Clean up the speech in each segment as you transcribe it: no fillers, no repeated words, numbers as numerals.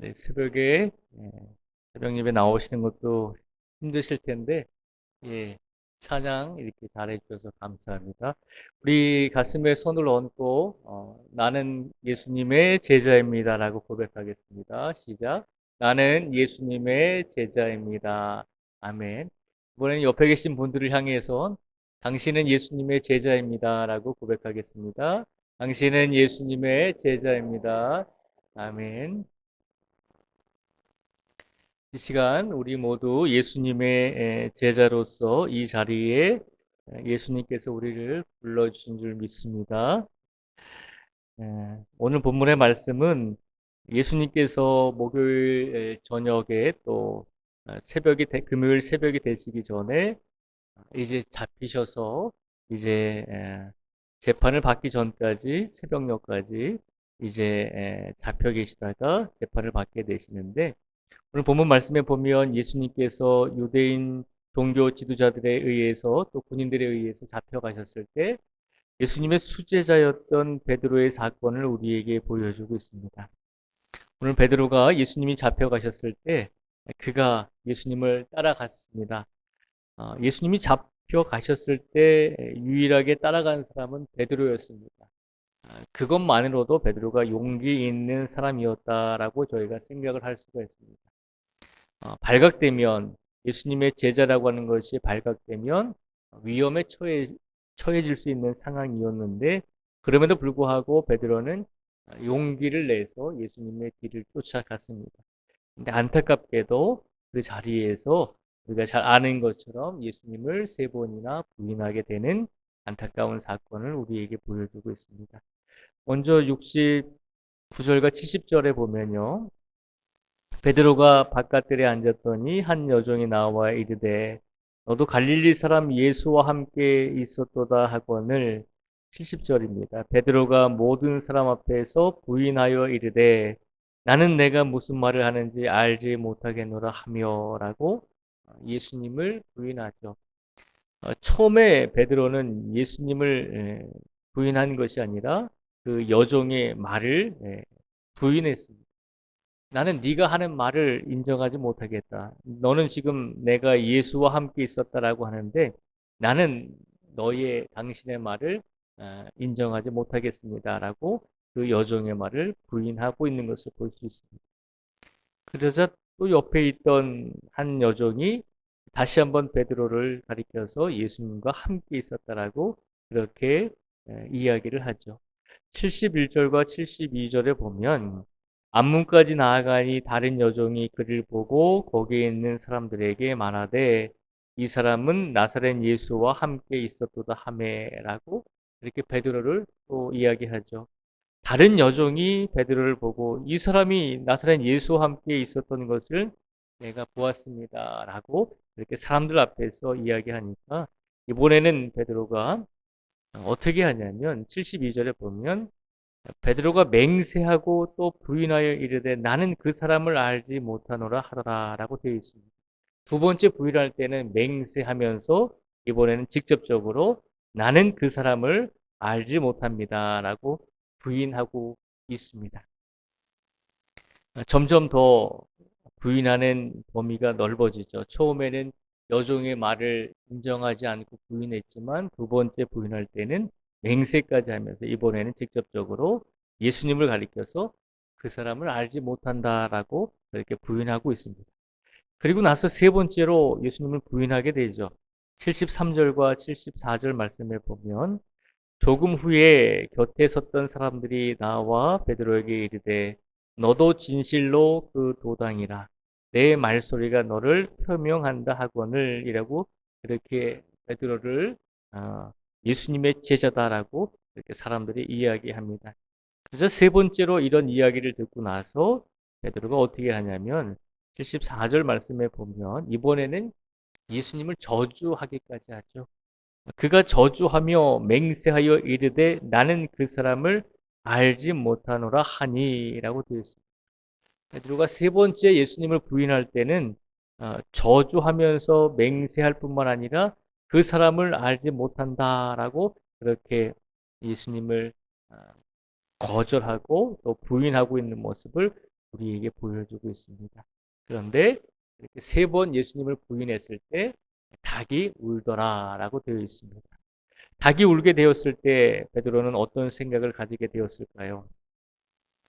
네, 새벽에 새벽 예배 나오시는 것도 힘드실 텐데 예, 찬양 이렇게 잘해 주셔서 감사합니다. 우리 가슴에 손을 얹고 나는 예수님의 제자입니다라고 고백하겠습니다. 시작. 나는 예수님의 제자입니다. 아멘. 이번에는 옆에 계신 분들을 향해서 당신은 예수님의 제자입니다라고 고백하겠습니다. 당신은 예수님의 제자입니다. 아멘. 이 시간 우리 모두 예수님의 제자로서 이 자리에 예수님께서 우리를 불러주신 줄 믿습니다. 오늘 본문의 말씀은 예수님께서 목요일 저녁에 또 금요일 새벽이 되시기 전에 이제 잡히셔서 이제 재판을 받기 전까지 새벽녘까지 이제 잡혀 계시다가 재판을 받게 되시는데 오늘 본문 말씀에 보면 예수님께서 유대인 종교 지도자들에 의해서 또 군인들에 의해서 잡혀가셨을 때 예수님의 수제자였던 베드로의 사건을 우리에게 보여주고 있습니다. 오늘 베드로가 예수님이 잡혀가셨을 때 그가 예수님을 따라갔습니다. 예수님이 잡혀가셨을 때 유일하게 따라간 사람은 베드로였습니다. 그것만으로도 베드로가 용기 있는 사람이었다라고 저희가 생각을 할 수가 있습니다. 발각되면 예수님의 제자라고 하는 것이 발각되면 위험에 처해질 수 있는 상황이었는데 그럼에도 불구하고 베드로는 용기를 내서 예수님의 뒤를 쫓아갔습니다. 근데 안타깝게도 그 자리에서 우리가 잘 아는 것처럼 예수님을 세 번이나 부인하게 되는 안타까운 사건을 우리에게 보여주고 있습니다. 먼저 69절과 70절에 보면요. 베드로가 바깥들에 앉았더니 한 여종이 나와 이르되 너도 갈릴리 사람 예수와 함께 있었도다 하거늘 70절입니다. 베드로가 모든 사람 앞에서 부인하여 이르되 나는 내가 무슨 말을 하는지 알지 못하겠노라 하며라고 예수님을 부인하죠. 처음에 베드로는 예수님을 부인한 것이 아니라 그 여종의 말을 부인했습니다. 나는 네가 하는 말을 인정하지 못하겠다. 너는 지금 내가 예수와 함께 있었다라고 하는데 나는 당신의 말을 인정하지 못하겠습니다라고 그 여종의 말을 부인하고 있는 것을 볼 수 있습니다. 그러자 또 옆에 있던 한 여종이 다시 한번 베드로를 가리켜서 예수님과 함께 있었다라고 그렇게 이야기를 하죠. 71절과 72절에 보면 앞문까지 나아가니 다른 여종이 그를 보고 거기에 있는 사람들에게 말하되 이 사람은 나사렛 예수와 함께 있었도다 하매라고 이렇게 베드로를 또 이야기하죠. 다른 여종이 베드로를 보고 이 사람이 나사렛 예수와 함께 있었던 것을 내가 보았습니다라고 이렇게 사람들 앞에서 이야기하니까 이번에는 베드로가 어떻게 하냐면 72절에 보면 베드로가 맹세하고 또 부인하여 이르되 나는 그 사람을 알지 못하노라 하더라라고 되어 있습니다. 두 번째 부인할 때는 맹세하면서 이번에는 직접적으로 나는 그 사람을 알지 못합니다라고 부인하고 있습니다. 점점 더 부인하는 범위가 넓어지죠. 처음에는 여종의 말을 인정하지 않고 부인했지만 두 번째 부인할 때는 맹세까지 하면서 이번에는 직접적으로 예수님을 가리켜서 그 사람을 알지 못한다라고 그렇게 부인하고 있습니다. 그리고 나서 세 번째로 예수님을 부인하게 되죠. 73절과 74절 말씀에 보면 조금 후에 곁에 섰던 사람들이 나와 베드로에게 이르되 너도 진실로 그 도당이라 내 말소리가 너를 표명한다 하거늘 이라고 그렇게 베드로를 예수님의 제자다라고 이렇게 사람들이 이야기합니다. 그래서 세 번째로 이런 이야기를 듣고 나서 베드로가 어떻게 하냐면 74절 말씀에 보면 이번에는 예수님을 저주하기까지 하죠. 그가 저주하며 맹세하여 이르되 나는 그 사람을 알지 못하노라 하니라고 되어 있습니다. 베드로가 세 번째 예수님을 부인할 때는 저주하면서 맹세할 뿐만 아니라 그 사람을 알지 못한다라고 그렇게 예수님을 어, 거절하고 또 부인하고 있는 모습을 우리에게 보여주고 있습니다. 그런데 이렇게 3번 예수님을 부인했을 때 닭이 울더라라고 되어 있습니다. 닭이 울게 되었을 때 베드로는 어떤 생각을 가지게 되었을까요?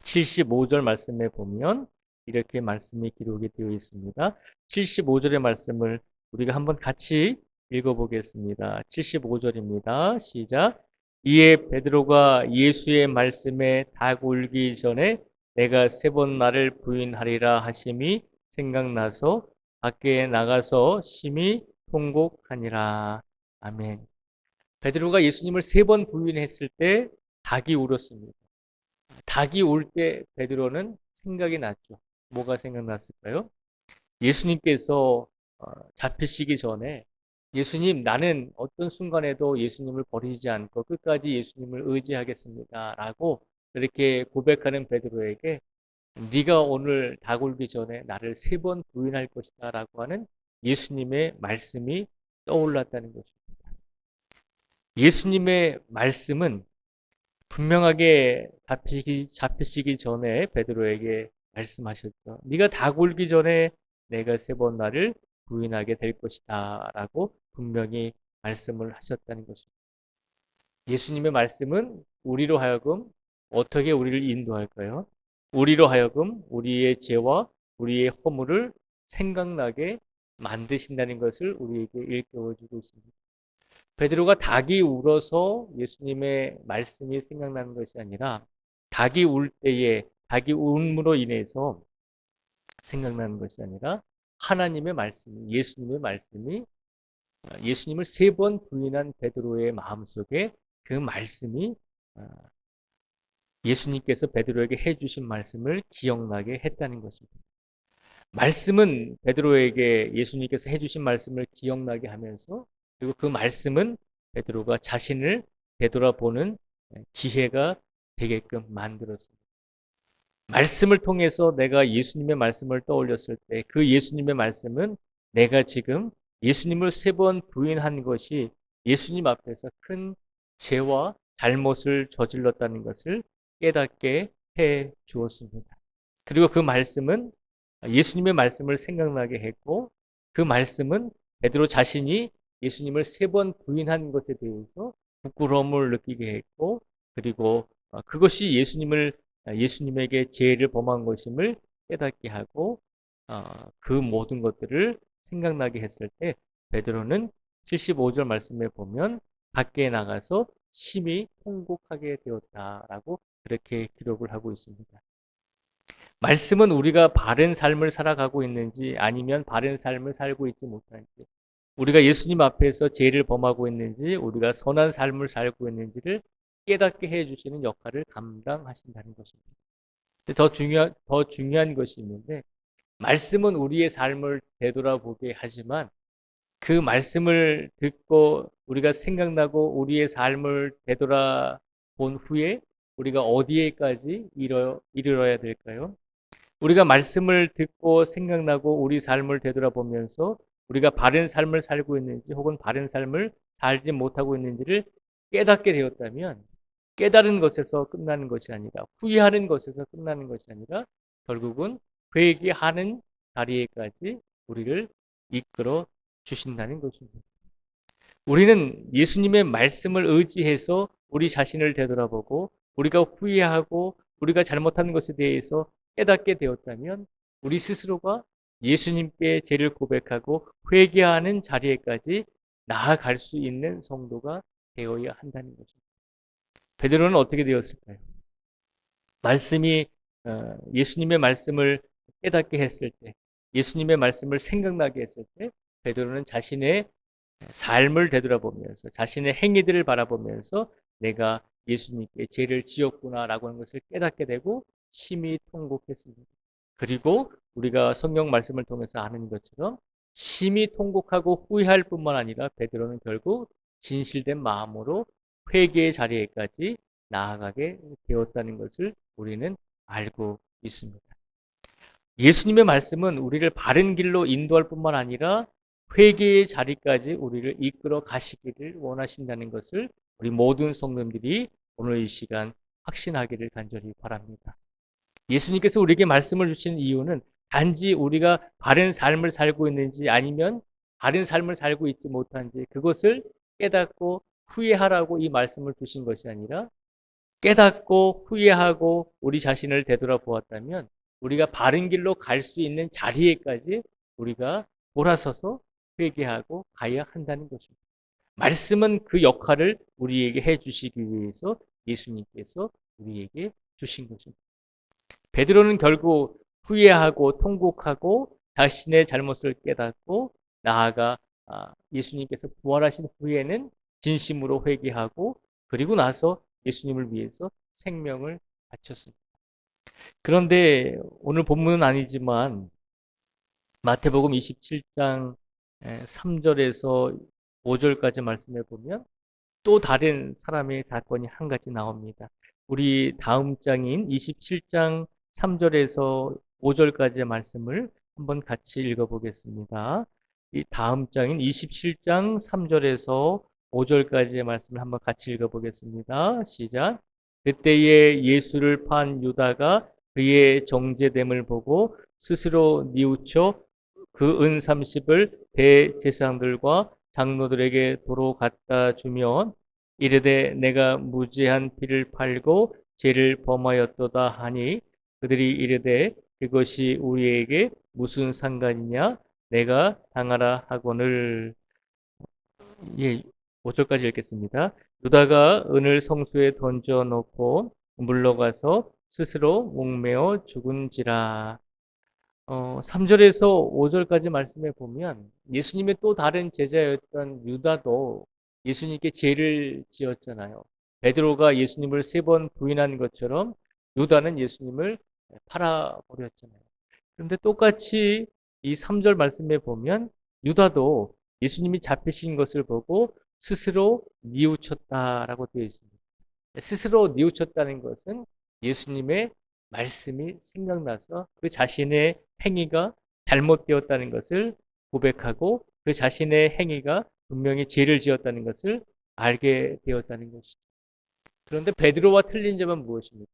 75절 말씀에 보면 이렇게 말씀이 기록이 되어 있습니다. 75절의 말씀을 우리가 한번 같이 읽어보겠습니다. 75절입니다. 시작. 이에 베드로가 예수의 말씀에 닭 울기 전에 내가 3번 나를 부인하리라 하심이 생각나서 밖에 나가서 심히 통곡하니라. 아멘. 베드로가 예수님을 3번 부인했을 때 닭이 울었습니다. 닭이 울 때 베드로는 생각이 났죠. 뭐가 생각났을까요? 예수님께서 잡히시기 전에 예수님, 나는 어떤 순간에도 예수님을 버리지 않고 끝까지 예수님을 의지하겠습니다. 라고 그렇게 고백하는 베드로에게 네가 오늘 닭 울기 전에 나를 3번 부인할 것이다. 라고 하는 예수님의 말씀이 떠올랐다는 것입니다. 예수님의 말씀은 분명하게 잡히시기 전에 베드로에게 말씀하셨죠. 네가 닭 울기 전에 내가 3번 나를 부인하게 될 것이다. 라고 분명히 말씀을 하셨다는 것입니다. 예수님의 말씀은 우리로 하여금 어떻게 우리를 인도할까요? 우리로 하여금 우리의 죄와 우리의 허물을 생각나게 만드신다는 것을 우리에게 일깨워주고 있습니다. 베드로가 닭이 울어서 예수님의 말씀이 생각나는 것이 아니라 닭이 울 때에 닭이 울음으로 인해서 생각나는 것이 아니라 하나님의 말씀이 예수님의 말씀이 예수님을 3번 부인한 베드로의 마음속에 그 말씀이 예수님께서 베드로에게 해주신 말씀을 기억나게 했다는 것입니다. 말씀은 베드로에게 예수님께서 해주신 말씀을 기억나게 하면서 그리고 그 말씀은 베드로가 자신을 되돌아보는 기회가 되게끔 만들었습니다. 말씀을 통해서 내가 예수님의 말씀을 떠올렸을 때 그 예수님의 말씀은 내가 지금 예수님을 3번 부인한 것이 예수님 앞에서 큰 죄와 잘못을 저질렀다는 것을 깨닫게 해 주었습니다. 그리고 그 말씀은 예수님의 말씀을 생각나게 했고 그 말씀은 베드로 자신이 예수님을 3번 부인한 것에 대해서 부끄러움을 느끼게 했고 그리고 그것이 예수님에게 죄를 범한 것임을 깨닫게 하고 그 모든 것들을 생각나게 했을 때 베드로는 75절 말씀에 보면 밖에 나가서 심히 통곡하게 되었다라고 그렇게 기록을 하고 있습니다. 말씀은 우리가 바른 삶을 살아가고 있는지 아니면 바른 삶을 살고 있지 못한지 우리가 예수님 앞에서 죄를 범하고 있는지 우리가 선한 삶을 살고 있는지를 깨닫게 해주시는 역할을 감당하신다는 것입니다. 더 중요한 것이 있는데 말씀은 우리의 삶을 되돌아보게 하지만 그 말씀을 듣고 우리가 생각나고 우리의 삶을 되돌아본 후에 우리가 어디에까지 이르러야 될까요? 우리가 말씀을 듣고 생각나고 우리 삶을 되돌아보면서 우리가 바른 삶을 살고 있는지 혹은 바른 삶을 살지 못하고 있는지를 깨닫게 되었다면 깨달은 것에서 끝나는 것이 아니라 후회하는 것에서 끝나는 것이 아니라 결국은 회개하는 자리에까지 우리를 이끌어 주신다는 것입니다. 우리는 예수님의 말씀을 의지해서 우리 자신을 되돌아보고 우리가 후회하고 우리가 잘못한 것에 대해서 깨닫게 되었다면 우리 스스로가 예수님께 죄를 고백하고 회개하는 자리에까지 나아갈 수 있는 성도가 되어야 한다는 것입니다. 베드로는 어떻게 되었을까요? 말씀이 예수님의 말씀을 깨닫게 했을 때 예수님의 말씀을 생각나게 했을 때 베드로는 자신의 삶을 되돌아보면서 자신의 행위들을 바라보면서 내가 예수님께 죄를 지었구나라고 하는 것을 깨닫게 되고 심히 통곡했습니다. 그리고 우리가 성경 말씀을 통해서 아는 것처럼 심히 통곡하고 후회할 뿐만 아니라 베드로는 결국 진실된 마음으로 회개의 자리에까지 나아가게 되었다는 것을 우리는 알고 있습니다. 예수님의 말씀은 우리를 바른 길로 인도할 뿐만 아니라 회개의 자리까지 우리를 이끌어 가시기를 원하신다는 것을 우리 모든 성도들이 오늘 이 시간 확신하기를 간절히 바랍니다. 예수님께서 우리에게 말씀을 주시는 이유는 단지 우리가 바른 삶을 살고 있는지 아니면 바른 삶을 살고 있지 못한지 그것을 깨닫고 후회하라고 이 말씀을 주신 것이 아니라 깨닫고 후회하고 우리 자신을 되돌아보았다면 우리가 바른 길로 갈 수 있는 자리에까지 우리가 돌아서서 회개하고 가야 한다는 것입니다. 말씀은 그 역할을 우리에게 해 주시기 위해서 예수님께서 우리에게 주신 것입니다. 베드로는 결국 후회하고 통곡하고 자신의 잘못을 깨닫고 나아가 예수님께서 부활하신 후에는 진심으로 회개하고 그리고 나서 예수님을 위해서 생명을 바쳤습니다. 그런데 오늘 본문은 아니지만 마태복음 27장 3절에서 5절까지 말씀해 보면 또 다른 사람의 사건이 한 가지 나옵니다. 우리 다음 장인 27장 3절에서 5절까지의 말씀을 한번 같이 읽어보겠습니다. 이 다음 장인 27장 3절에서 5절까지의 말씀을 한번 같이 읽어보겠습니다. 시작. 그때에 예수를 판 유다가 그의 정죄됨을 보고 스스로 뉘우쳐 그 은 30을 대제사장들과 장로들에게 도로 갖다 주면 이르되 내가 무죄한 피를 팔고 죄를 범하였도다 하니 그들이 이르되 그것이 우리에게 무슨 상관이냐 내가 당하라 하거늘. 예, 5절까지 읽겠습니다. 유다가 은을 성수에 던져 놓고 물러가서 스스로 목매어 죽은지라. 3절에서 5절까지 말씀해 보면 예수님의 또 다른 제자였던 유다도 예수님께 죄를 지었잖아요. 베드로가 예수님을 3번 부인한 것처럼 유다는 예수님을 팔아버렸잖아요. 그런데 똑같이 이 3절 말씀에 보면 유다도 예수님이 잡히신 것을 보고 스스로 뉘우쳤다라고 되어 있습니다. 스스로 뉘우쳤다는 것은 예수님의 말씀이 생각나서 그 자신의 행위가 잘못되었다는 것을 고백하고 그 자신의 행위가 분명히 죄를 지었다는 것을 알게 되었다는 것이죠. 그런데 베드로와 틀린 점은 무엇입니까?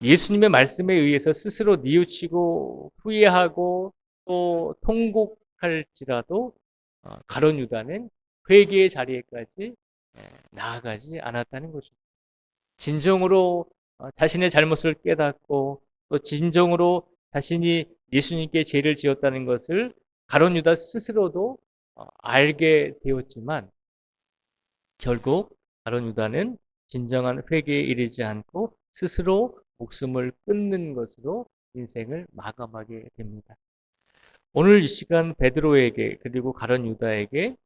예수님의 말씀에 의해서 스스로 뉘우치고 후회하고 또 통곡할지라도 가룟 유다는 회개의 자리에까지 나아가지 않았다는 것입니다. 진정으로 자신의 잘못을 깨닫고 또 진정으로 자신이 예수님께 죄를 지었다는 것을 가룟 유다 스스로도 알게 되었지만 결국 가룟 유다는 진정한 회개에 이르지 않고 스스로 목숨을 끊는 것으로 인생을 마감하게 됩니다. 오늘 이 시간 베드로에게 그리고 가룟 유다에게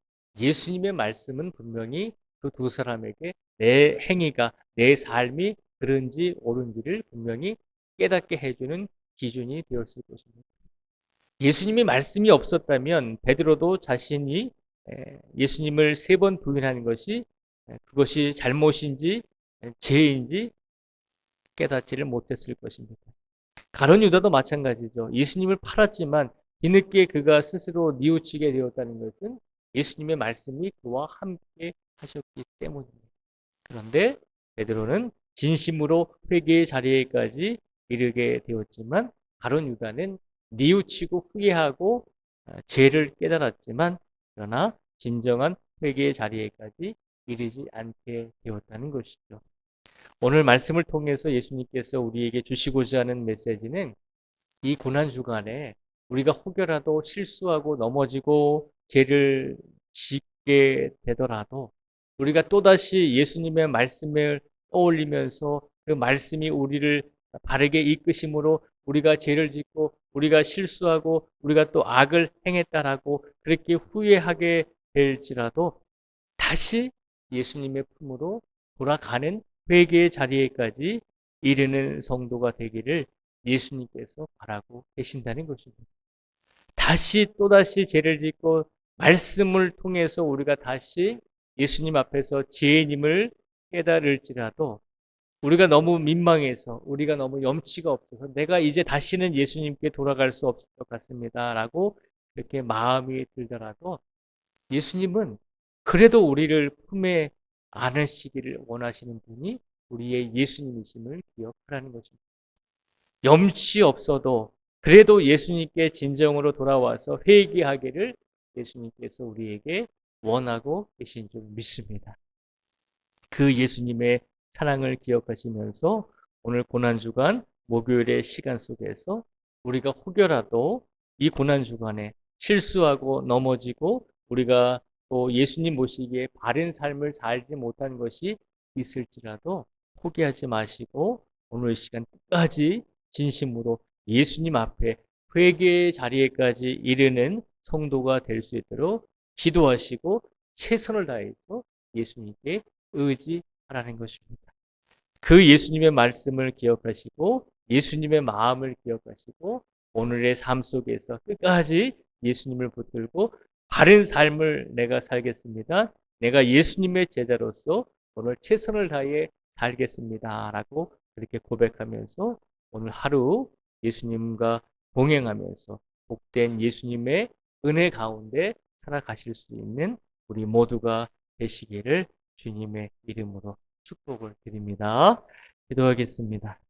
예수님의 말씀은 분명히 그 두 사람에게 내 행위가 내 삶이 그른지 옳은지를 분명히 깨닫게 해주는 기준이 되었을 것입니다. 예수님의 말씀이 없었다면 베드로도 자신이 예수님을 3번 부인하는 것이 그것이 잘못인지 죄인지 깨닫지를 못했을 것입니다. 가룟 유다도 마찬가지죠. 예수님을 팔았지만 뒤늦게 그가 스스로 뉘우치게 되었다는 것은 예수님의 말씀이 그와 함께 하셨기 때문입니다. 그런데 베드로는 진심으로 회개의 자리에까지 이르게 되었지만 가룟 유다는 뉘우치고 후회하고 죄를 깨달았지만 그러나 진정한 회개의 자리에까지 이르지 않게 되었다는 것이죠. 오늘 말씀을 통해서 예수님께서 우리에게 주시고자 하는 메시지는 이 고난주간에 우리가 혹여라도 실수하고 넘어지고 죄를 짓게 되더라도 우리가 또다시 예수님의 말씀을 떠올리면서 그 말씀이 우리를 바르게 이끄심으로 우리가 죄를 짓고 우리가 실수하고 우리가 또 악을 행했다라고 그렇게 후회하게 될지라도 다시 예수님의 품으로 돌아가는 회개의 자리에까지 이르는 성도가 되기를 예수님께서 바라고 계신다는 것입니다. 다시 또다시 죄를 짓고 말씀을 통해서 우리가 다시 예수님 앞에서 죄인임을 깨달을지라도 우리가 너무 민망해서 우리가 너무 염치가 없어서 내가 이제 다시는 예수님께 돌아갈 수 없을 것 같습니다 라고 이렇게 마음이 들더라도 예수님은 그래도 우리를 품에 안으시기를 원하시는 분이 우리의 예수님이심을 기억하라는 것입니다. 염치 없어도 그래도 예수님께 진정으로 돌아와서 회개하기를 예수님께서 우리에게 원하고 계신 줄 믿습니다. 그 예수님의 사랑을 기억하시면서 오늘 고난주간 목요일의 시간 속에서 우리가 혹여라도 이 고난주간에 실수하고 넘어지고 우리가 또 예수님 모시기에 바른 삶을 살지 못한 것이 있을지라도 포기하지 마시고 오늘 시간 끝까지 진심으로 예수님 앞에 회개의 자리에까지 이르는 성도가 될 수 있도록 기도하시고 최선을 다해서 예수님께 의지하라는 것입니다. 그 예수님의 말씀을 기억하시고 예수님의 마음을 기억하시고 오늘의 삶 속에서 끝까지 예수님을 붙들고 바른 삶을 내가 살겠습니다. 내가 예수님의 제자로서 오늘 최선을 다해 살겠습니다. 라고 그렇게 고백하면서 오늘 하루 예수님과 동행하면서 복된 예수님의 은혜 가운데 살아가실 수 있는 우리 모두가 되시기를 주님의 이름으로 축복을 드립니다. 기도하겠습니다.